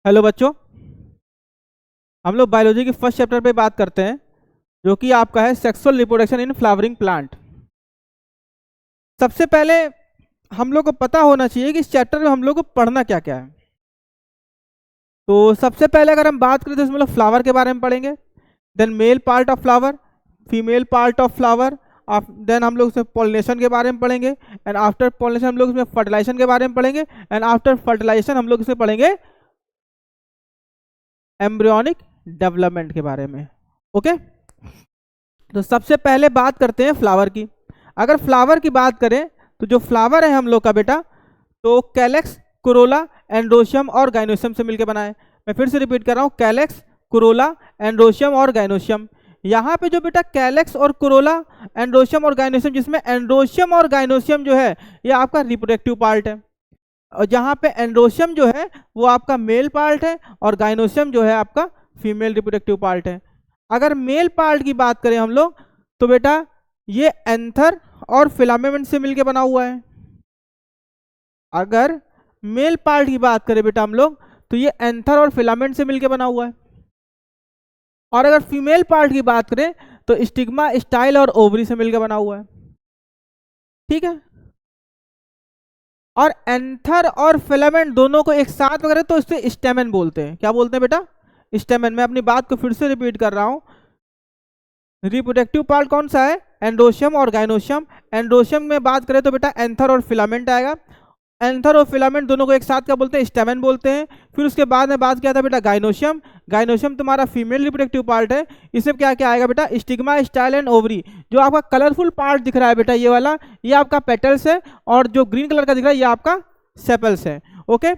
Hello बच्चों। हम लोग बायोलॉजी के फर्स्ट चैप्टर पे बात करते हैं जो कि आपका है sexual reproduction in flowering plant. सबसे पहले हम लोग को पता होना चाहिए कि इस चैप्टर में हम लोग को पढ़ना क्या क्या है। तो सबसे पहले अगर हम बात करें तो इसमें लोग फ्लावर के बारे में पढ़ेंगे, then male part of flower, female part of flower, then हम लोग उसमें पॉलिनेशन के बारे में पढ़ेंगे, एंड आफ्टर पॉलिनेशन हम लोग इसमें फर्टिलाइजेशन के बारे में पढ़ेंगे, एंड आफ्टर फर्टिलाइजेशन हम लोग इसमें पढ़ेंगे एम्ब्रियोनिक डेवलपमेंट के बारे में। ओके, तो सबसे पहले बात करते हैं फ्लावर की। अगर फ्लावर की बात करें तो जो फ्लावर है हम लोग का बेटा, तो कैलेक्स, कोरोला, एंड्रोशियम और गाइनोशियम से मिलकर बना है। मैं फिर से रिपीट कर रहा हूँ, कैलेक्स, कोरोला, एंड्रोशियम और गाइनोशियम। यहाँ पे जो बेटा कैलेक्स और कोरोला, एंड्रोशियम और गाइनोशियम, जिसमें एंड्रोशियम और गाइनोशियम जो है ये आपका रिप्रोडक्टिव पार्ट है, और जहाँ पे एंड्रोशियम जो है वो आपका मेल पार्ट है और गाइनोशियम जो है आपका फीमेल रिप्रोडक्टिव पार्ट है। अगर मेल पार्ट की बात करें हम लोग तो बेटा ये एंथर और फिलामेंट से मिलके बना हुआ है। अगर मेल पार्ट की बात करें बेटा हम लोग तो ये एंथर और फिलामेंट से मिलके बना हुआ है। और अगर फीमेल पार्ट की बात करें तो स्टिग्मा, स्टाइल और ओवरी से मिलकर बना हुआ है। ठीक है, और एंथर और फिलामेंट दोनों को एक साथ वगैरह तो इसे स्टेमन बोलते हैं। क्या बोलते हैं बेटा? स्टेमन। मैं अपनी बात को फिर से रिपीट कर रहा हूं, रिप्रोडक्टिव पार्ट कौन सा है? एंड्रोशियम और गाइनोशियम। एंड्रोशियम में बात करें तो बेटा एंथर और फिलामेंट आएगा। एंथर और फिलामेंट दोनों को एक साथ क्या बोलते हैं? स्टेमन बोलते हैं। फिर उसके बाद में बात किया था बेटा गाइनोशियम। गाइनोशियम तुम्हारा फीमेल रिप्रोडक्टिव पार्ट है। इसमें क्या क्या आएगा बेटा? Stigma, style and ovary. जो आपका कलरफुल पार्ट दिख रहा है बेटा ये वाला, ये आपका पेटल्स है, और जो ग्रीन कलर का दिख रहा है ये आपका सेपल्स है। ओके,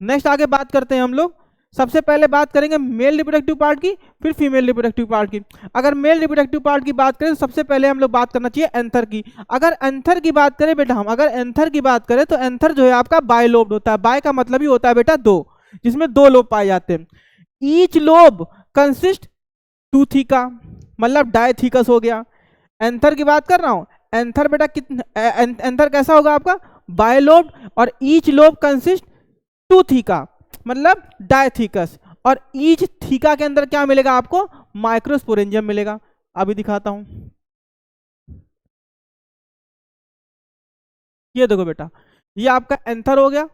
नेक्स्ट आगे बात करते हैं हम लोग। सबसे पहले बात करेंगे मेल रिप्रोडक्टिव पार्ट की, फिर फीमेल रिप्रोडक्टिव पार्ट की। अगर मेल रिप्रोडक्टिव पार्ट की बात करें तो सबसे पहले हम लोग बात करना चाहिए एंथर की। अगर एंथर की बात करें बेटा हम, अगर एंथर की बात करें तो एंथर जो है आपका बायलोब्ड होता है। बाय का मतलब ही होता है बेटा दो, जिसमें दो लोब पाए जाते हैं। Each lobe consist to theca, मतलब डायथीकस हो गया। एंथर की बात कर रहा हूं, एंथर बेटा एंथर कैसा होगा आपका? बायलोब्ड, और each lobe consist to theca मतलब डायथीकस। और ईच थीका के अंदर क्या मिलेगा आपको? माइक्रोस्पोरेंजियम मिलेगा। अभी दिखाता हूं, ये देखो बेटा, ये आपका एंथर हो गया,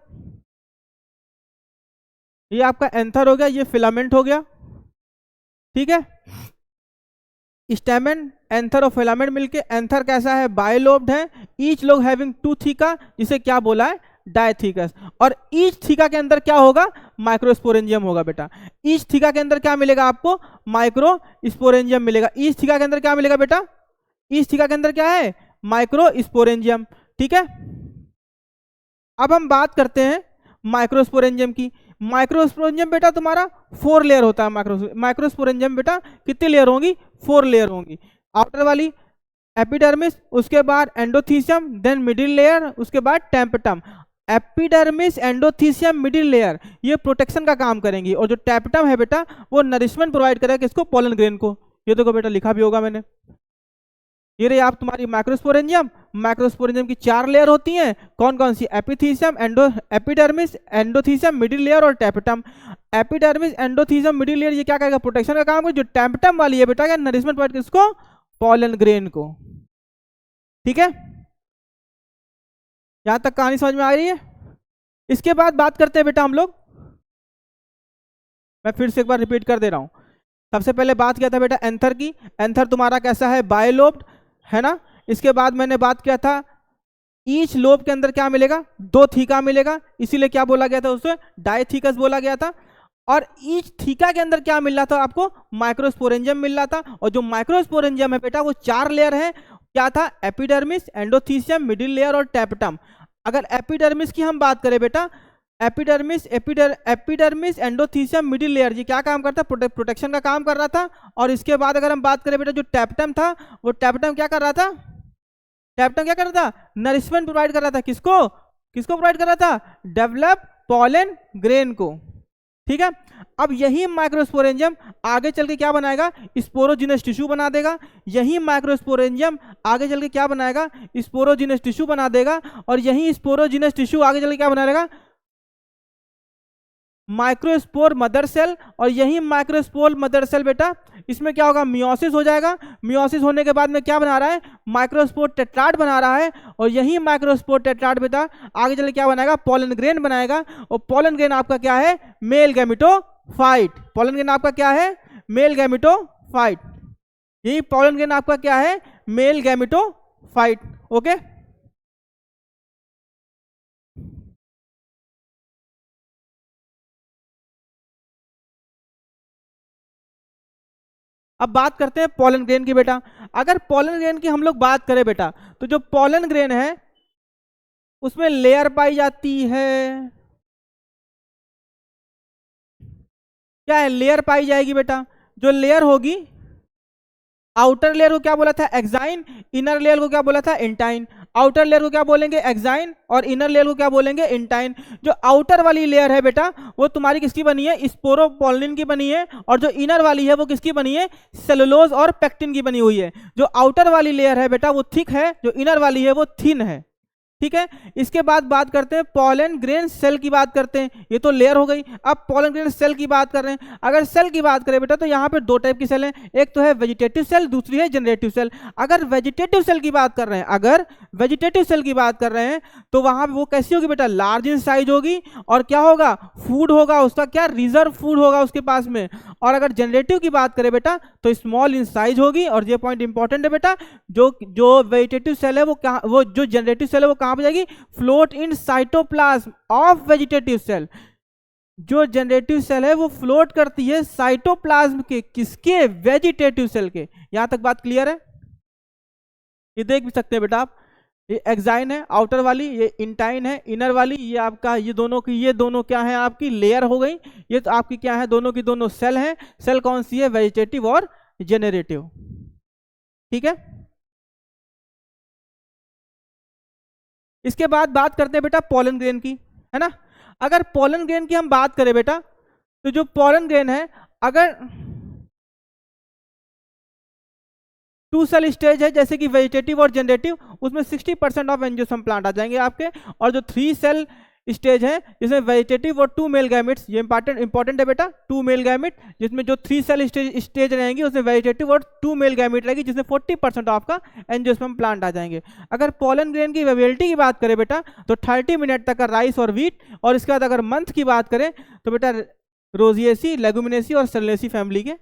ये आपका एंथर हो गया, ये फिलामेंट हो गया। ठीक है, स्टेमन, एंथर और फिलामेंट मिलके एंथर कैसा है? बायलोब्ड है। Each lobe having two theca, जिसे क्या बोला है? डायथीकस। और ईच थीका के अंदर क्या होगा? माइक्रोस्पोरेंजियम होगा बेटा। ईच थीका के अंदर क्या मिलेगा आपको? माइक्रोस्पोरेंजियम मिलेगा। ईच थीका के अंदर क्या मिलेगा बेटा? ईच थीका के अंदर क्या है? माइक्रोस्पोरेंजियम। ठीक है, अब हम बात करते हैं माइक्रोस्पोरेंजियम की। माइक्रोस्पोरेंजियम बेटा तुम्हारा 4 लेयर होता है। माइक्रोस्पोरेंजियम बेटा कितनी लेयर होंगी? 4 लेयर होंगी। आउटर वाली एपिडर्मिस, उसके बाद एंडोथीसियम, देन मिडिल लेयर, उसके बाद टेम्पटम। एपिडर्मिस, एंडोथीसियम, मिडिल लेयर ये प्रोटेक्शन का काम करेंगी, और जो टेम्पटम है बेटा वो नरिशमेंट प्रोवाइड करेगा किसको? पोलन ग्रेन को। ये देखो बेटा लिखा भी होगा मैंने, ये रही आप तुम्हारी माइक्रोस्पोरेंजियम। माइक्रोस्पोरेंजियम की 4 लेयर होती हैं। कौन कौन सी? एपिथीसियम, एपिडर्मिस, एंडोथीसियम, मिडिल लेयर और टेम्पटम। एपिडर्मिस, एंडोथीसियम, मिडिल लेयर ये क्या करेगा? प्रोटेक्शन का काम करेगा। जो टेम्पटम वाली है बेटा क्या? नरिशमेंट प्रोवाइड किसको? पोलन ग्रेन को। ठीक है, यहां तक कहानी समझ में आ रही है? इसके बाद बात करते हैं बेटा हम लोग, मैं फिर से एक बार रिपीट कर दे रहा हूं। सबसे पहले बात किया था बेटा एंथर की। एंथर तुम्हारा कैसा है? बायलोब्ड है ना। इसके बाद मैंने बात किया था ईच लोब के अंदर क्या मिलेगा? 2 थीका मिलेगा, इसीलिए क्या बोला गया था? उसे डायथीकस बोला गया था। और ईच थीका के अंदर क्या मिल रहा था आपको? माइक्रोस्पोरेंजियम मिल रहा था। और जो माइक्रोस्पोरेंजियम है बेटा वो 4 लेयर है। क्या था? एपिडर्मिस, एंडोथीसियम, मिडिल लेयर और टेम्पटम। अगर एपिडर्मिस की हम बात करें बेटा, एपिडर्मिस, एंडोथीसियम, मिडिल लेयर ये क्या काम करता? प्रोटेक्शन का काम कर रहा था। और इसके बाद अगर हम बात करें बेटा जो टेम्पटम था, वो टेम्पटम क्या कर रहा था? टेम्पटम क्या कर रहा था? नरिशमेंट प्रोवाइड कर रहा था। किसको? किसको प्रोवाइड कर रहा था? डेवलप पोलन ग्रेन को। ठीक है, अब यही माइक्रोस्पोरेंजियम आगे चल के क्या बनाएगा? स्पोरोजिनस टिश्यू बना देगा। यही माइक्रोस्पोरेंजियम आगे चल के क्या बनाएगा? स्पोरोजिनस टिश्यू बना देगा। और यही स्पोरोजिनस टिश्यू आगे चल के क्या बना देगा? माइक्रोस्पोर मदर सेल, और यही माइक्रोस्पोर मदर सेल बेटा इसमें क्या होगा, मियोसिस हो जाएगा। मियोसिस होने के बाद में क्या बना रहा है, माइक्रोस्पोर टेट्राड बना रहा है, और यही माइक्रोस्पोर टेट्राड बेटा आगे चल क्या बनाएगा, पोलन ग्रेन बनाएगा। और पोलन ग्रेन आपका क्या है, मेल गैमेटोफाइट। पोलन ग्रेन आपका क्या है, मेल गैमेटोफाइट। यही पोलन ग्रेन आपका क्या है, मेल गैमेटोफाइट। ओके, अब बात करते हैं पोलन ग्रेन की बेटा। अगर पोलन ग्रेन की हम लोग बात करें बेटा, तो जो पोलन ग्रेन है उसमें लेयर पाई जाती है, क्या है, लेयर पाई जाएगी बेटा। जो लेयर होगी, आउटर लेयर को क्या बोला था, एक्साइन, इनर लेयर को क्या बोला था, इंटाइन। आउटर लेयर को क्या बोलेंगे, एक्साइन, और इनर लेयर को क्या बोलेंगे, इंटाइन। जो आउटर वाली लेयर है बेटा वो तुम्हारी किसकी बनी है, स्पोरोपोलिन की बनी है, और जो इनर वाली है वो किसकी बनी है, सेलुलोज और पेक्टिन की बनी हुई है। जो आउटर वाली लेयर है बेटा वो थिक है, जो इनर वाली है वो थिन है। ठीक है, इसके बाद बात करते हैं पोलन ग्रेन सेल की बात करते हैं। ये तो लेयर हो गई, अब पोलन ग्रेन सेल की बात कर रहे हैं। अगर सेल की बात करें बेटा तो यहाँ पे दो टाइप की सेल हैं, एक तो है वेजिटेटिव सेल, दूसरी है जनरेटिव सेल। अगर वेजिटेटिव सेल की बात कर रहे हैं, अगर वेजिटेटिव सेल की बात कर रहे हैं तो वहां पे वो कैसी होगी बेटा, लार्ज इन साइज होगी, और क्या होगा, फूड होगा उसका, क्या रिजर्व फूड होगा उसके पास में। और अगर जनरेटिव की बात करें बेटा तो स्मॉल इन साइज होगी, और ये पॉइंट इंपॉर्टेंट है बेटा, जो वेजिटेटिव सेल है वो कहाँ, वो जो जनरेटिव सेल है वो कहाँ पे जाएगी, float in cytoplasm of vegetative cell. जो जनरेटिव सेल है वो फ्लोट करती है साइटोप्लाज्म के, किसके, वेजिटेटिव सेल के। यहां तक बात क्लियर है, ये देख भी सकते हैं बेटा आप, ये एक्साइन है आउटर वाली, ये इंटाइन है इनर वाली, ये आपका ये दोनों क्या है, आपकी लेयर हो गई। ये तो आपकी क्या है, दोनों की दोनों सेल हैं। सेल कौन सी है, वेजिटेटिव और जेनरेटिव। ठीक है, इसके बाद बात करते हैं बेटा पोलन ग्रेन की, है ना। अगर पोलन ग्रेन की हम बात करें बेटा, तो जो पोलन ग्रेन है, अगर टू सेल स्टेज है जैसे कि वेजिटेटिव और जनरेटिव, उसमें 60% ऑफ एंजियोस्पर्म प्लांट आ जाएंगे आपके। और जो थ्री सेल स्टेज है जिसमें वेजिटेटिव और टू मेल गैमेट्स, ये इंपॉर्टेंट है बेटा, टू मेल गैमेट, जिसमें जो थ्री सेल स्टेज रहेंगी उसमें वेजिटेटिव और टू मेल गैमेट रहेगी, जिसमें 40% आपका एंजियोस्पर्म प्लांट आ जाएंगे। अगर पोलन ग्रेन की वेबिलिटी की बात करें बेटा तो 30 मिनट तक का राइस और व्हीट, और इसके बाद अगर मंथ की बात करें तो बेटा रोजिएसी, लेगुमिनेसी और सेलेसी फैमिली के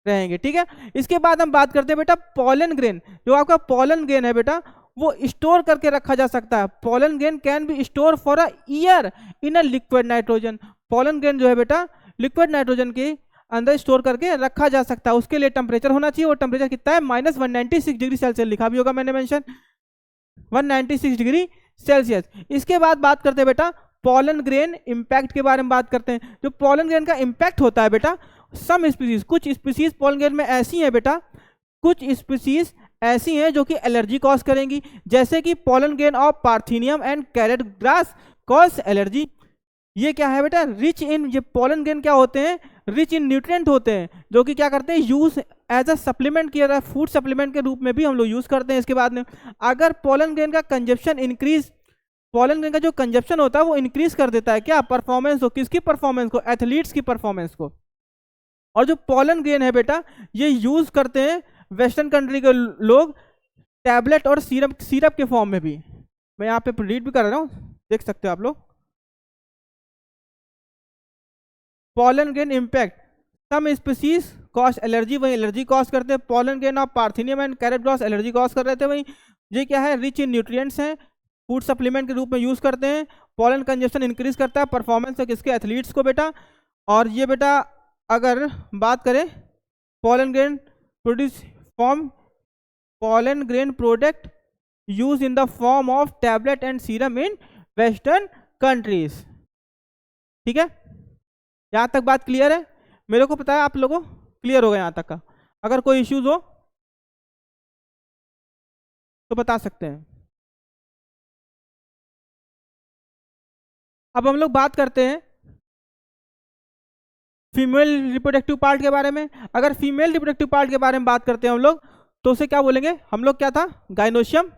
रहेंगे। ठीक है, इसके बाद हम बात करते हैं बेटा पोलन ग्रेन। जो आपका पोलन ग्रेन है बेटा वो स्टोर करके रखा जा सकता है। Pollen grain can be store for a year in a liquid nitrogen. Pollen grain जो है बेटा लिक्विड नाइट्रोजन के अंदर स्टोर करके रखा जा सकता है। उसके लिए टेम्परेचर होना चाहिए, वो टेम्परेचर कितना है, -196 डिग्री सेल्सियस, लिखा भी होगा मैंने मेंशन, 196 डिग्री सेल्सियस। इसके बाद बात करते हैं बेटा पोलन ग्रेन इंपैक्ट के बारे में बात करते हैं। जो पोलन ग्रेन का इंपैक्ट होता है बेटा, सम स्पीसीज, कुछ स्पीसीज पोलन ग्रेन में ऐसी हैं बेटा, कुछ स्पीसीज ऐसी हैं जो कि एलर्जी कॉज करेंगी, जैसे कि pollen grain of parthenium and carrot grass cause allergy. ये क्या है बेटा, रिच इन, ये पोलन ग्रेन क्या होते हैं, रिच इन न्यूट्रिएंट होते हैं, जो कि क्या करते हैं, यूज एज अ सप्लीमेंट किया जाता है, फूड सप्लीमेंट के रूप में भी हम लोग यूज करते हैं। इसके बाद में अगर पोलन ग्रेन का कंजप्शन इंक्रीज, पोलन ग्रेन का जो कंजप्शन होता है वो इंक्रीज कर देता है क्या, परफॉर्मेंस को, किसकी परफॉर्मेंस को, एथलीट्स की परफॉर्मेंस को। और जो पोलन ग्रेन है बेटा ये यूज करते हैं वेस्टर्न कंट्री के लोग टैबलेट और सिरप के फॉर्म में भी। मैं यहाँ पे रीड भी कर रहा हूँ, देख सकते हो आप लोग। Pollen grain impact, some species cause allergy, वही एलर्जी कॉज करते हैं। Pollen grain of parthenium and carrot grass allergy cause कर रहे थे, वही ये क्या है, रिच इन न्यूट्रिएंट्स हैं, फूड सप्लीमेंट के रूप में यूज करते हैं। पोलन कंजप्शन इंक्रीज करता है परफॉर्मेंस है किसके, एथलीट्स को बेटा। और ये बेटा अगर बात करें pollen grain produce form, pollen grain product use in the form of tablet and serum in western countries. ठीक है, यहां तक बात क्लियर है, मेरे को पता है आप लोगों को क्लियर होगा यहां तक का। अगर कोई इश्यूज हो तो बता सकते हैं। अब हम लोग बात करते हैं फीमेल रिप्रोडक्टिव पार्ट के बारे में। अगर फीमेल रिप्रोडक्टिव पार्ट के बारे में बात करते हैं हम लोग तो उसे क्या बोलेंगे हम लोग, क्या था, गाइनोशियम।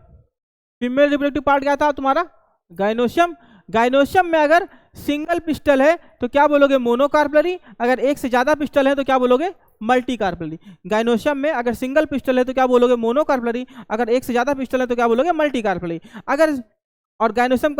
फीमेल रिप्रोडक्टिव पार्ट क्या था तुम्हारा, गाइनोशियम। गाइनोशियम में अगर सिंगल पिस्टल है तो क्या बोलोगे, मोनोकार्पलरी। अगर एक से ज्यादा पिस्टल है तो क्या बोलोगे, मल्टी कार्पलरी। गाइनोशियम में अगर सिंगल पिस्टल है तो क्या बोलोगे, मोनोकार्पलरी। अगर एक से ज्यादा पिस्टल है तो क्या बोलोगे, मल्टी कार्पलरी। अगर और gynoecium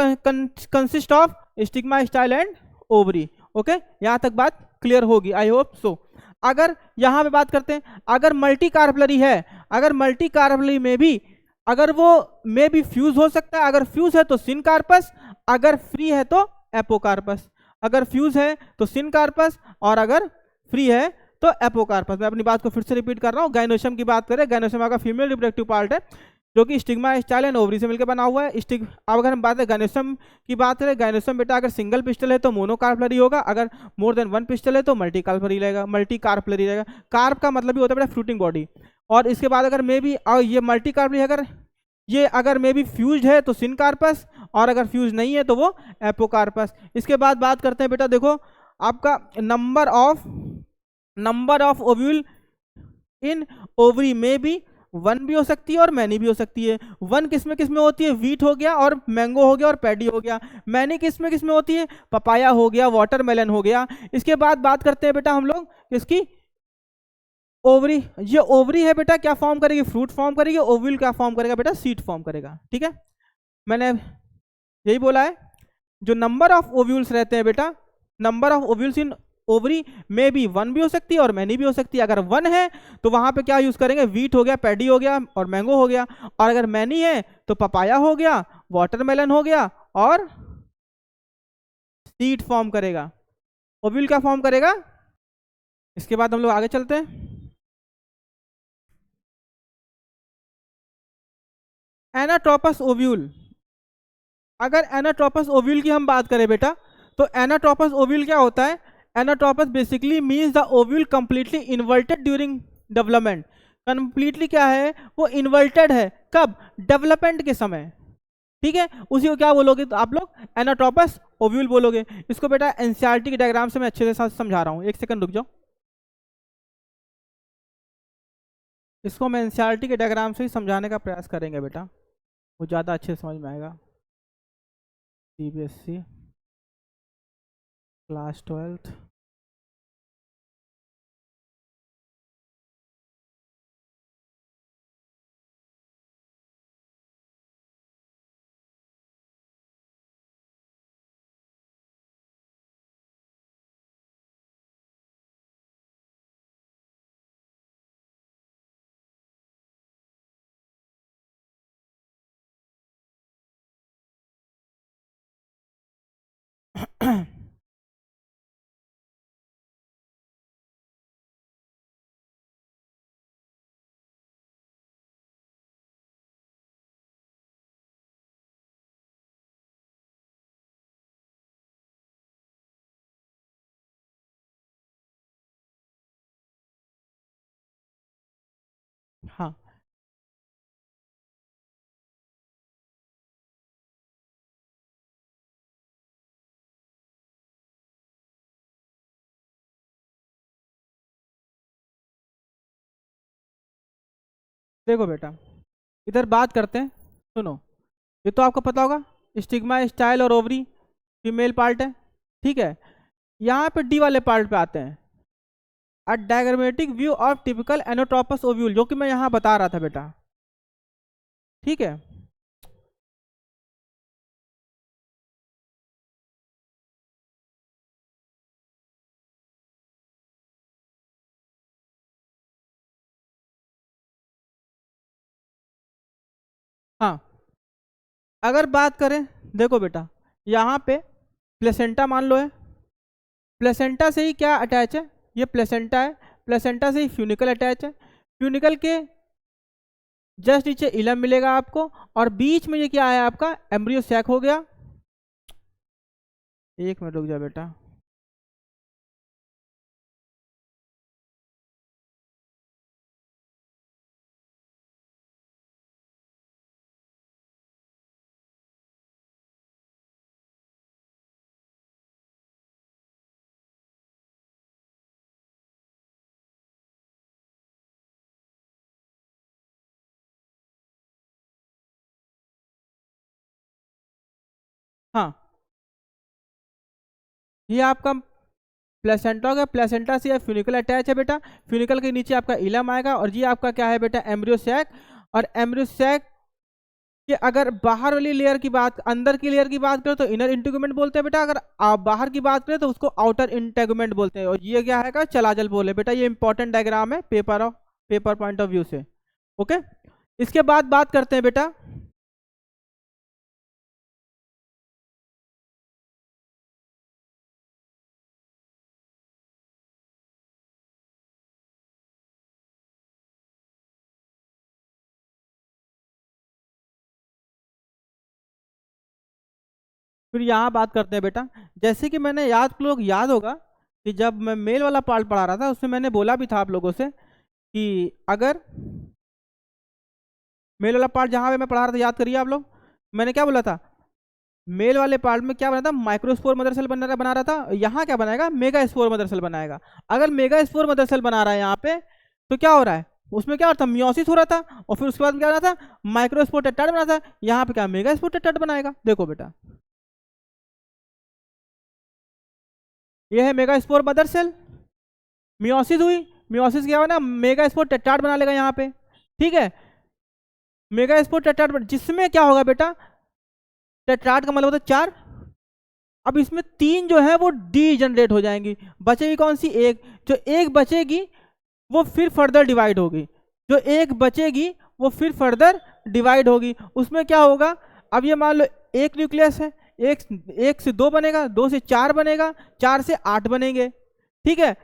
consist of stigma, style and ovary. Okay, यहां तक बात क्लियर होगी, आई होप सो। अगर यहां पे बात करते हैं, अगर मल्टी कार्पलरी है, अगर मल्टी कार्पलरी में भी अगर वो में भी फ्यूज हो सकता है, अगर फ्यूज है तो सिनकार्पस, अगर फ्री है तो एपोकार्पस। अगर फ्यूज है तो सिनकार्पस, और अगर फ्री है तो एपोकार्पस। मैं अपनी बात को फिर से रिपीट कर रहा हूँ। गाइनोशियम की बात करें, गाइनोशियम आपका फीमेल रिप्रोडक्टिव पार्ट है जो कि स्टिग्मा, स्टाइल एंड ओवरी से मिलकर बना हुआ है। अब अगर हम बात करें गाइनोशियम की बात करें, गाइनोशियम बेटा अगर सिंगल पिस्टल है तो मोनोकार्पलरी होगा, अगर मोर देन वन पिस्टल है तो मल्टी कार्पलरी रहेगा, मल्टी कार्पलरी रहेगा। कार्प का मतलब ही होता है बेटा फ्रूटिंग बॉडी। और इसके बाद अगर मे भी ये मल्टी कार्पलरी, अगर ये अगर मे बी फ्यूज है तो सिनकार्पस, और अगर फ्यूज नहीं है तो वो एपोकार्पस। इसके बाद बात करते हैं बेटा, देखो आपका number of ovule in ovary में भी वन भी हो सकती है और मैनी भी हो सकती है। वन किस में होती है, वीट हो गया और मैंगो हो गया और पैडी हो गया। मैनी किस में होती है, पपाया हो गया, वाटरमेलन हो गया। इसके बाद बात करते हैं बेटा हम लोग इसकी ओवरी। ये ओवरी है बेटा, क्या फॉर्म करेगी, फ्रूट फॉर्म करेगी। ओव्यूल क्या फॉर्म करेगा बेटा, सीड फॉर्म करेगा। ठीक है, मैंने यही बोला है। जो नंबर ऑफ ओव्यूल्स रहते हैं बेटा, number of ovules in ovary में भी वन भी हो सकती है और मैनी भी हो सकती है। अगर वन है तो वहां पे क्या यूज करेंगे, वीट हो गया, पैडी हो गया और मैंगो हो गया। और अगर मैनी है तो पपाया हो गया, वाटरमेलन हो गया और सीड फॉर्म करेगा। ओव्यूल क्या फॉर्म करेगा। इसके बाद हम लोग आगे चलते हैं। Anatropous ovule. अगर एनाट्रोपस ओव्यूल की हम बात करें बेटा, तो एनाट्रोपस ओव्यूल क्या होता है। Anatropous basically means the ovule completely inverted during development. Completely क्या है, वो इन्वर्टेड है, कब, डेवलपमेंट के समय। ठीक है, उसी को क्या बोलोगे तो आप लोग एनाट्रोपस ओव्यूल बोलोगे। इसको बेटा एनसीईआरटी के डायग्राम से मैं अच्छे से साथ समझा रहा हूँ, एक सेकंड रुक जाओ। इसको मैं एनसीईआरटी के डायग्राम से ही समझाने का प्रयास करेंगे बेटा, वो ज़्यादा अच्छे से समझ में आएगा। CBSE class 12th। हाँ, देखो बेटा इधर बात करते हैं, सुनो। ये तो आपको पता होगा, स्टिग्मा, स्टाइल और ओवरी फीमेल पार्ट है। ठीक है, यहाँ पे डी वाले पार्ट पे आते हैं। A diagrammatic view of typical anatropous ovule, जो कि मैं यहाँ बता रहा था बेटा। ठीक है, हाँ। अगर बात करें, देखो बेटा यहाँ पे प्लेसेंटा मान लो है। प्लेसेंटा से ही क्या अटैच है, ये प्लेसेंटा है। प्लेसेंटा से ही फ्यूनिकल अटैच है। फ्यूनिकल के जस्ट नीचे इलम मिलेगा आपको, और बीच में ये क्या है आपका, एम्ब्रियो सैक हो गया। एक मिनट रुक जा बेटा। हाँ, ये आपका प्लेसेंटा होगा, प्लेसेंटा से फ्यूनिकल अटैच है बेटा, फ्यूनिकल के नीचे आपका इलम आएगा, और ये आपका क्या है बेटा, एम्ब्रियो सैक। और एम्ब्रियो सैक कि अगर बाहर वाली लेयर की बात, अंदर की लेयर की बात करें तो इनर इंटेगुमेंट बोलते हैं बेटा, अगर आप बाहर की बात करें तो उसको आउटर इंटेगुमेंट बोलते हैं। और ये क्या है, चलाजल बोले बेटा, ये इंपॉर्टेंट डायग्राम है पेपर पॉइंट ऑफ व्यू से। ओके, इसके बाद बात करते हैं बेटा, फिर यहाँ बात करते हैं बेटा, जैसे कि मैंने लोग याद होगा कि जब मैं मेल वाला पार्ट पढ़ा रहा था उसमें मैंने बोला भी था आप लोगों से कि अगर मेल वाला पार्ट जहाँ पे मैं पढ़ा रहा था, याद करिए आप लोग, मैंने क्या बोला था, मेल वाले पार्ट में क्या बना था, माइक्रोस्पोर मदर सेल बना रहा था। यहाँ क्या बनाएगा, मेगा स्पोर मदर सेल बनाएगा। अगर मेगा स्पोर मदर सेल बना रहा है यहाँ पे, तो क्या हो रहा है, उसमें क्या हो रहा था, मियोसिस हो रहा था, और फिर उसके बाद क्या बना था, माइक्रोस्पोर टेट्राइड बना था। यहाँ पे क्या मेगा स्पोर टेट्राइड बनाएगा, देखो बेटा, ये है megaspore mother cell, meiosis हुई, मियोसिस क्या हुआ ना, मेगा स्पोर टेट्राइड बना लेगा यहाँ पे। ठीक है, मेगा स्पोर टेट्राइड, जिसमें क्या होगा बेटा, टेट्राइड का मतलब होता है 4। अब इसमें 3 जो है वो डी जनरेट हो जाएंगी, बचेगी कौन सी, एक। जो एक बचेगी वो फिर फर्दर डिवाइड होगी, जो एक बचेगी वो फिर फर्दर डिवाइड होगी। उसमें क्या होगा, अब ये मान लो एक न्यूक्लियस है, एक से 2 बनेगा, 2 से 4 बनेगा, 4 से 8 बनेंगे। ठीक है,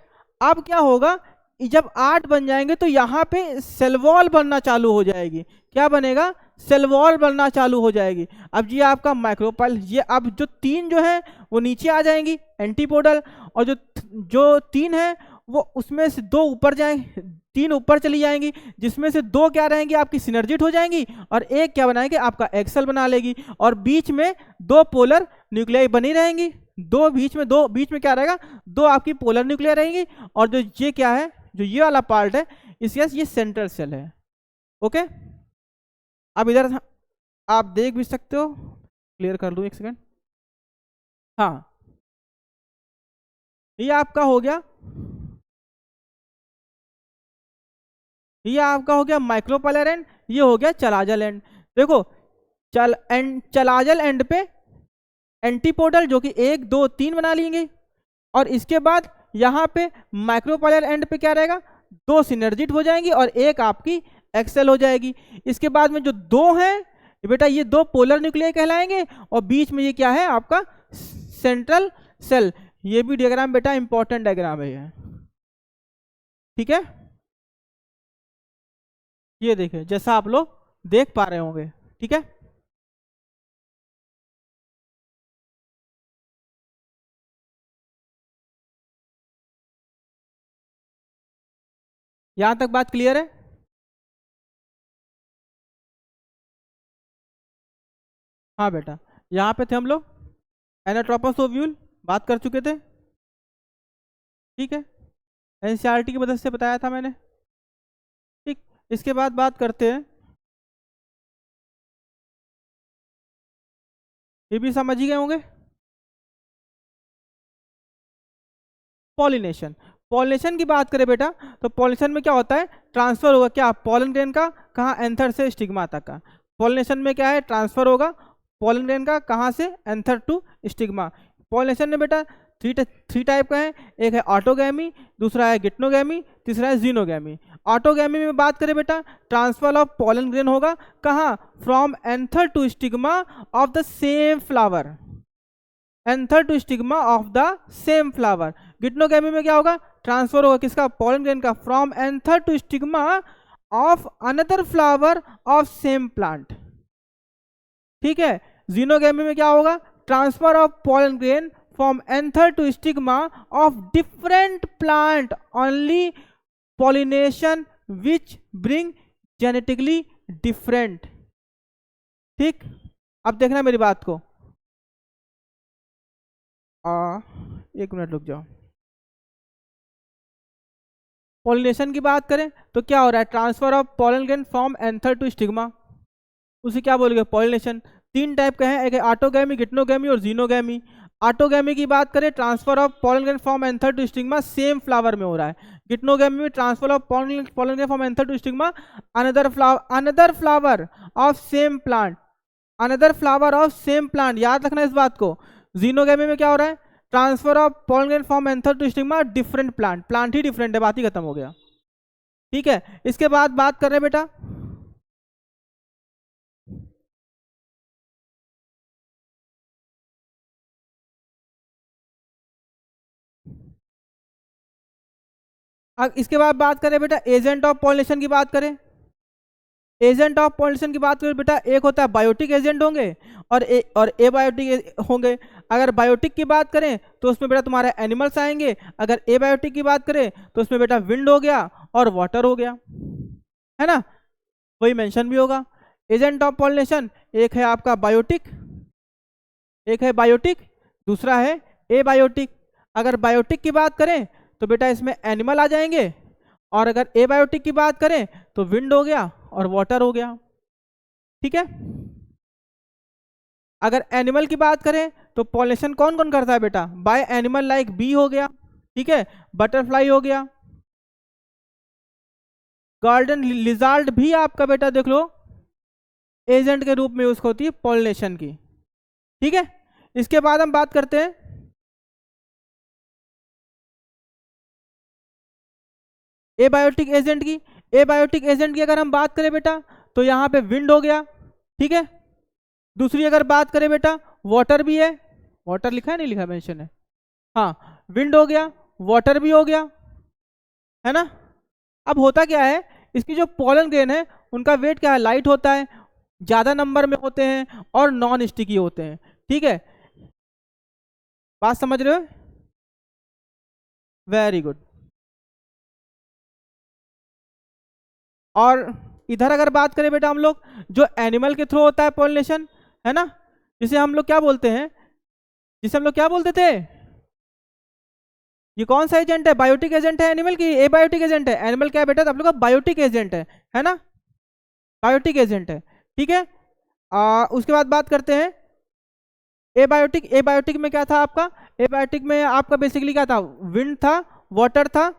अब क्या होगा, जब 8 बन जाएंगे तो यहाँ पे सेल वॉल बनना चालू हो जाएगी। क्या बनेगा, सेल वॉल बनना चालू हो जाएगी। अब ये आपका माइक्रोपाइल, ये अब जो 3 जो है वो नीचे आ जाएंगी एंटीपोडल, और जो 3 है वो उसमें से 2 ऊपर जाएंगे, 3 ऊपर चली जाएंगी, जिसमें से 2 क्या रहेंगी, आपकी सिनर्जिट हो जाएंगी, और एक क्या बनाएंगे, आपका एक्सेल बना लेगी। और बीच में 2 पोलर न्यूक्लियाई बनी रहेंगी, दो बीच में क्या रहेगा, 2 आपकी पोलर न्यूक्लियर रहेंगी। और जो ये क्या है, जो ये वाला पार्ट है, इसके ये सेंट्रल सेल है। ओके, अब इधर आप देख भी सकते हो, क्लियर कर लूँ एक सेकेंड। हाँ, ये आपका हो गया, ये आपका हो गया माइक्रोपाइलर एंड, ये हो गया चलाजल एंड। देखो चलाजल एंड पे एंटीपोडल जो कि 1 2 3 बना लेंगे, और इसके बाद यहाँ पे माइक्रोपाइलर एंड पे क्या रहेगा, 2 सिनर्जिट हो जाएंगी और एक आपकी एक्सेल हो जाएगी। इसके बाद में जो 2 है बेटा, ये 2 पोलर न्यूक्लियर कहलाएंगे, और बीच में ये क्या है, आपका सेंट्रल सेल। ये भी डायग्राम बेटा इंपॉर्टेंट डायग्राम है ये। ठीक है, ये देखिए जैसा आप लोग देख पा रहे होंगे। ठीक है, यहां तक बात क्लियर है। हाँ बेटा, यहाँ पे थे हम लोग, एनाट्रोपस ओव्यूल बात कर चुके थे। ठीक है, एनसीईआरटी की मदद से बताया था मैंने। ठीक, इसके बाद बात करते हैं, ये भी समझ ही गए होंगे, पॉलिनेशन। पॉलिनेशन की बात करें बेटा, तो पॉलिनेशन में क्या होता है, ट्रांसफर होगा, क्या, पॉलन ग्रेन का, कहाँ, एंथर से स्टिग्मा तक का। पॉलिनेशन में क्या है, ट्रांसफर होगा पॉलन ग्रेन का, कहाँ से, एंथर टू स्टिग्मा। पॉलिनेशन में बेटा थ्री टाइप का है, एक है ऑटोगैमी, दूसरा है गिट्नोगैमी, तीसरा है जीनोगैमी। ऑटोगैमी में बात करें बेटा, ट्रांसफर ऑफ पॉलन ग्रेन होगा, कहाँ, from anther to stigma of the same flower, anther to stigma of the same flower. Geitonogamy में क्या होगा, ट्रांसफर होगा किसका, पॉलन ग्रेन का, from anther to stigma of another flower of same plant. ठीक है, जीनोगैमी में क्या होगा, transfer of pollen grain from anther to stigma of different plant, only pollination which bring genetically different. ठीक, अब देखना मेरी बात को, एक मिनट रुक जाओ। पॉलिनेशन की बात करें तो क्या हो रहा है, transfer of pollen grain from anther to stigma, उसे क्या बोलेंगे, पॉलिनेशन। 3 टाइप का है, एक है ऑटोगैमी, गिट्नोगैमी और जीनोगैमी। ऑटोगैमी की बात करें, transfer of pollen grain from anther to stigma same flower में हो रहा है। गिप्नोगैमी में transfer of pollen grain from anther to stigma another flower of same plant, another flower of same plant, याद रखना इस बात को। जीनोगैमी में क्या हो रहा है, transfer of pollen grain from anther to stigma different plant, plant ही डिफरेंट है, बात ही खत्म हो गया। ठीक है, इसके बाद बात कर रहे हैं बेटा अब इसके बाद बात करें बेटा एजेंट ऑफ पॉलिनेशन की बात करें। एजेंट ऑफ पॉलिनेशन की बात करें बेटा, एक होता है बायोटिक एजेंट होंगे और एबायोटिक होंगे। अगर बायोटिक की बात करें तो उसमें बेटा तुम्हारे एनिमल्स आएंगे, अगर एबायोटिक की बात करें तो उसमें बेटा विंड हो गया और वाटर हो गया, है ना, वही मेंशन भी होगा। एजेंट ऑफ पॉलिनेशन एक है आपका बायोटिक, एक है बायोटिक, दूसरा है एबायोटिक। अगर बायोटिक की बात करें तो बेटा इसमें एनिमल आ जाएंगे, और अगर एबायोटिक की बात करें तो विंड हो गया और वाटर हो गया। ठीक है, अगर एनिमल की बात करें तो पॉलिनेशन कौन कौन करता है बेटा, बाय एनिमल लाइक बी हो गया, ठीक है, बटरफ्लाई हो गया, गार्डन लिजार्ड भी आपका बेटा देख लो एजेंट के रूप में यूज होती है पॉलिनेशन की। ठीक है, इसके बाद हम बात करते हैं एबायोटिक एजेंट की। एबायोटिक एजेंट की अगर हम बात करें बेटा तो यहाँ पे विंड हो गया, ठीक है। दूसरी अगर बात करें बेटा वाटर भी है, वाटर लिखा है नहीं लिखा मेंशन है, हाँ, विंड हो गया, वाटर भी हो गया, है ना। अब होता क्या है, इसकी जो पॉलन ग्रेन है उनका वेट क्या है, लाइट होता है, ज्यादा नंबर में होते हैं और नॉन स्टिकी होते हैं। ठीक है, बात समझ रहे हो, वेरी गुड। और इधर अगर बात करें बेटा हम लोग, जो एनिमल के थ्रू होता है पॉलिनेशन, है ना, जिसे हम लोग क्या बोलते हैं, जिसे हम लोग क्या बोलते थे, ये कौन सा एजेंट है, बायोटिक एजेंट है एनिमल की, एबायोटिक एजेंट है, एनिमल क्या है बेटा, तो आप लोग का बायोटिक एजेंट है ना, बायोटिक एजेंट है। ठीक है, उसके बाद बात करते हैं एबायोटिक। एबायोटिक में क्या था आपका, एबायोटिक में आपका बेसिकली क्या था, विंड था, वाटर था,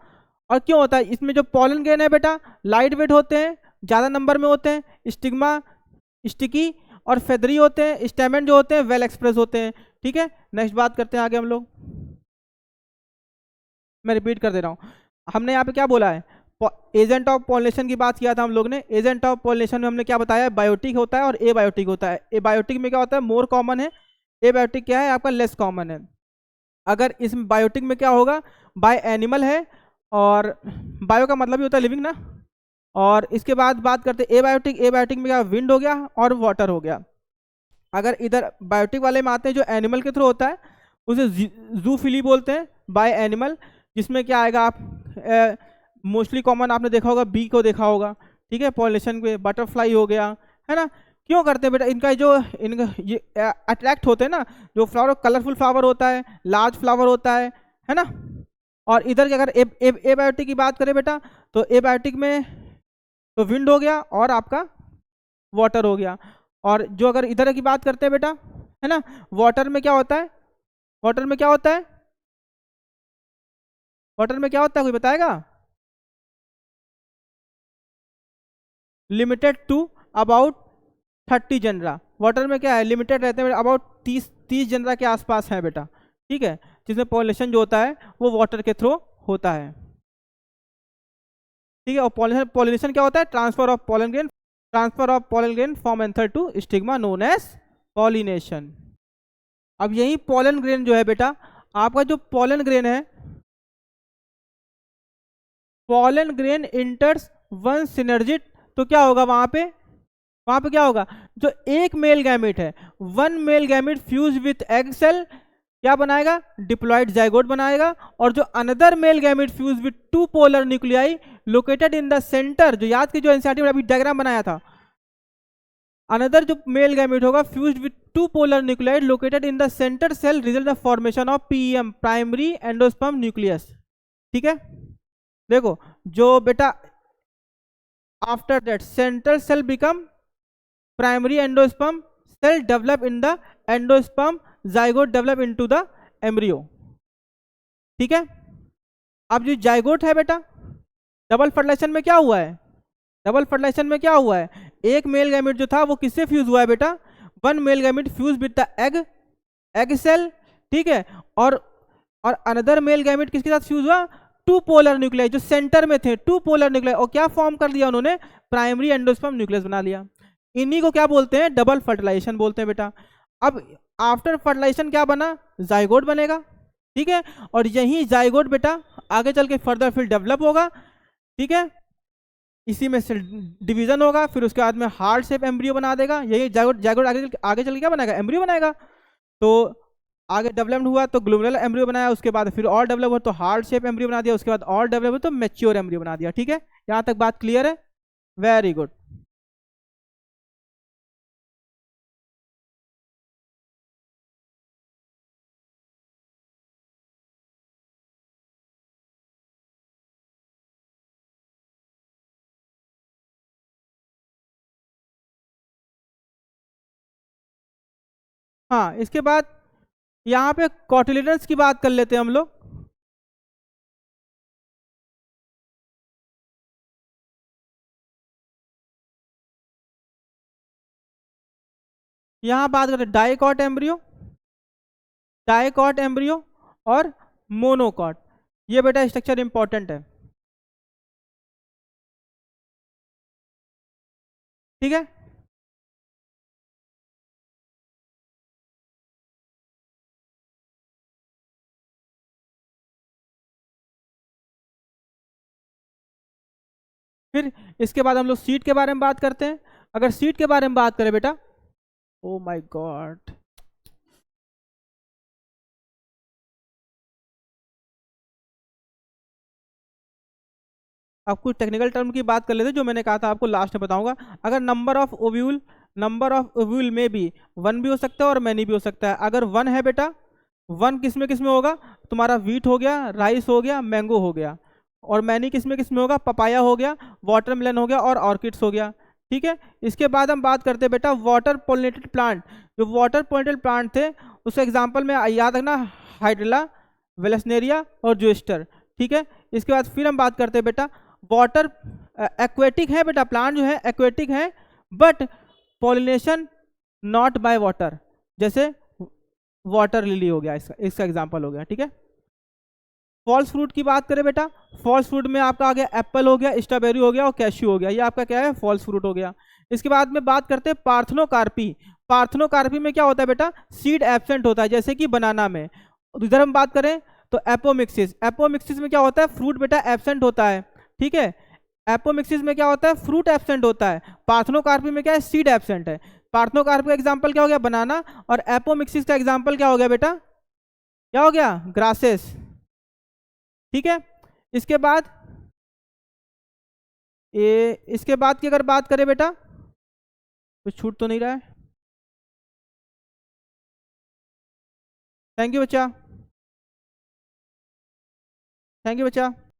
और क्यों होता है, इसमें जो पॉलन ग्रेन है बेटा लाइट वेट होते हैं, ज़्यादा नंबर में होते हैं, स्टिग्मा स्टिकी और फेदरी होते हैं, स्टेमेन जो होते हैं वेल एक्सप्रेस होते हैं। ठीक है, नेक्स्ट बात करते हैं आगे हम लोग, मैं रिपीट कर दे रहा हूँ, हमने यहाँ पे क्या बोला है, एजेंट ऑफ पॉलिनेशन की बात किया था हम लोग ने। एजेंट ऑफ पॉलिनेशन में हमने क्या बताया, बायोटिक होता है और एबायोटिक होता है। एबायोटिक में क्या होता है, मोर कॉमन है, एबायोटिक क्या है आपका, लेस कॉमन है। अगर इसमें बायोटिक में क्या होगा, बाय एनिमल है, और बायो का मतलब ही होता है लिविंग ना। और इसके बाद बात करते हैं एबायोटिक। एबायोटिक में क्या, विंड हो गया और वाटर हो गया। अगर इधर बायोटिक वाले में आते हैं, जो एनिमल के थ्रू होता है उसे जूफिली बोलते हैं, बाय एनिमल, जिसमें क्या आएगा, आप मोस्टली कॉमन आपने देखा होगा, बी को देखा होगा। ठीक है, पॉलिनेशन पे बटरफ्लाई हो गया, है ना। क्यों करते हैं बेटा, इनका जो इनका ये अट्रैक्ट होते हैं ना, जो फ्लावर कलरफुल फ्लावर होता है, लार्ज फ्लावर होता है ना। और इधर की अगर एबायोटिक की बात करें बेटा, तो एबायोटिक में तो विंड हो गया और आपका वाटर हो गया। और जो अगर इधर की बात करते हैं बेटा, है ना, वाटर में क्या होता है, वाटर में क्या होता है, वाटर में क्या होता है, कोई बताएगा, limited to about 30 genre. Water में क्या है, लिमिटेड रहते हैं, अबाउट 30 जनरा के आसपास है बेटा। ठीक है, जिसमें पॉलिनेशन जो होता है वो वाटर के थ्रू होता है। ठीक है, और पॉलिनेशन क्या होता है, transfer of pollen grain, transfer of pollen grain from anther to stigma known as pollination. अब यही पॉलन ग्रेन जो है बेटा, आपका जो पॉलन ग्रेन है, pollen grain enters one synergid, तो क्या होगा वहां पे क्या होगा, जो एक मेल गैमेट है, one male gamete fuse with egg cell क्या बनाएगा, डिप्लॉयड जाइगोट बनाएगा। और जो another male gamete fuse with two polar nuclei located in the centre, जो याद की जो एनसीईआरटी में अभी डायग्राम बनाया था, अनदर जो मेल गैमेट होगा fused with two polar nuclei located in the centre cell result the formation of PM, primary endosperm nucleus. ठीक है, देखो जो बेटा after that central cell become primary endosperm cell develop in the endosperm zygote develop into the embryo. ठीक है, अब जो zygote है बेटा, डबल फर्टिलाइजेशन में क्या हुआ है, डबल फर्टिलाइजेशन में क्या हुआ है, एक मेल गैमेट जो था वो किससे फ्यूज हुआ है बेटा, one male gamete fuse with the egg, egg cell, ठीक है, और अनदर मेल गैमेट किसके साथ फ्यूज हुआ, टू पोलर न्यूक्लियाई, जो सेंटर में थे टू पोलर न्यूक्लियाई, और क्या फॉर्म कर दिया उन्होंने, प्राइमरी एंडोस्पर्म न्यूक्लियस बना लिया। इन्हीं को क्या बोलते हैं, डबल फर्टिलाइजेशन बोलते हैं बेटा। अब आफ्टर फर्टिलाइजेशन क्या बना, जाइगोट बनेगा। ठीक है, और यही जाइगोट बेटा आगे चल के फर्दर फिर डेवलप होगा। ठीक है, इसी में से डिवीजन होगा, फिर उसके बाद में हार्ट शेप एम्ब्रियो बना देगा। यही जाइगोट, जाइगोट आगे चल के क्या बनाएगा, एम्ब्रियो बनाएगा। तो आगे डेवलप्ड हुआ तो ग्लोमेरुलर एम्ब्रियो बनाया, उसके बाद फिर और डेवलप हुआ तो हार्ट शेप एम्ब्रियो बना दिया, उसके बाद और डेवलप हुआ तो मैच्योर एम्ब्रियो बना दिया। ठीक है, यहाँ तक बात क्लियर है, वेरी गुड। हाँ, इसके बाद यहाँ पे कॉटिलिडन्स की बात कर लेते हैं हम लोग। यहाँ बात करते हैं डाइकॉट एम्ब्रियो, डाइकॉट एम्ब्रियो और मोनोकॉट। ये बेटा स्ट्रक्चर इंपॉर्टेंट है। ठीक है, फिर इसके बाद हम लोग सीट के बारे में बात करते हैं। अगर सीट के बारे में बात करें बेटा, ओ माय गॉड, अब कुछ टेक्निकल टर्म की बात कर लेते हैं जो मैंने कहा था आपको लास्ट में बताऊंगा। अगर number of ovule, number of ovule में भी वन भी हो सकता है और मैनी भी हो सकता है। अगर वन है बेटा, वन किस में होगा, तुम्हारा वीट हो गया, राइस हो गया, मैंगो हो गया। और मैनी किस में होगा, पपाया हो गया, वाटरमेलन हो गया और ऑर्किड्स हो गया। ठीक है, इसके बाद हम बात करते हैं बेटा वाटर पोलिनेटेड प्लांट। जो वाटर पोलिनेटेड प्लांट थे उसके एग्जाम्पल में याद रखना, हाइड्रिला, वेलेस्नेरिया और जोस्टर। ठीक है, इसके बाद फिर हम बात करते हैं बेटा वाटर एक्वेटिक है बेटा, प्लांट जो है एक्वेटिक है, but pollination not by water, जैसे वाटर लिली हो गया, इसका एग्जांपल हो गया। ठीक है, फॉल्स फ्रूट की बात करें बेटा, फॉल्स फ्रूट में आपका आ गया एप्पल हो गया, स्ट्रॉबेरी हो गया और कैश्यू हो गया, ये आपका क्या है, फॉल्स फ्रूट हो गया। इसके बाद में बात करते हैं पार्थनोकार्पी। पार्थनोकार्पी में क्या होता है बेटा, सीड एब्सेंट होता है, जैसे कि बनाना में। इधर हम बात करें तो एपोमिक्सिस, एपोमिक्सिस में क्या होता है, फ्रूट बेटा एब्सेंट होता है। ठीक है, एपोमिक्सिस में क्या होता है, फ्रूट एब्सेंट होता है। पार्थनोकार्पी में क्या है, सीड एब्सेंट है। पार्थनोकार्पी का एग्जाम्पल क्या हो गया, बनाना, और एपोमिक्सिस का एग्जाम्पल क्या हो गया बेटा, क्या हो गया, ग्रासेस। ठीक है, इसके बाद इसके बाद की अगर बात करें बेटा, कुछ छूट तो नहीं रहा है। थैंक यू बच्चा, थैंक यू बच्चा।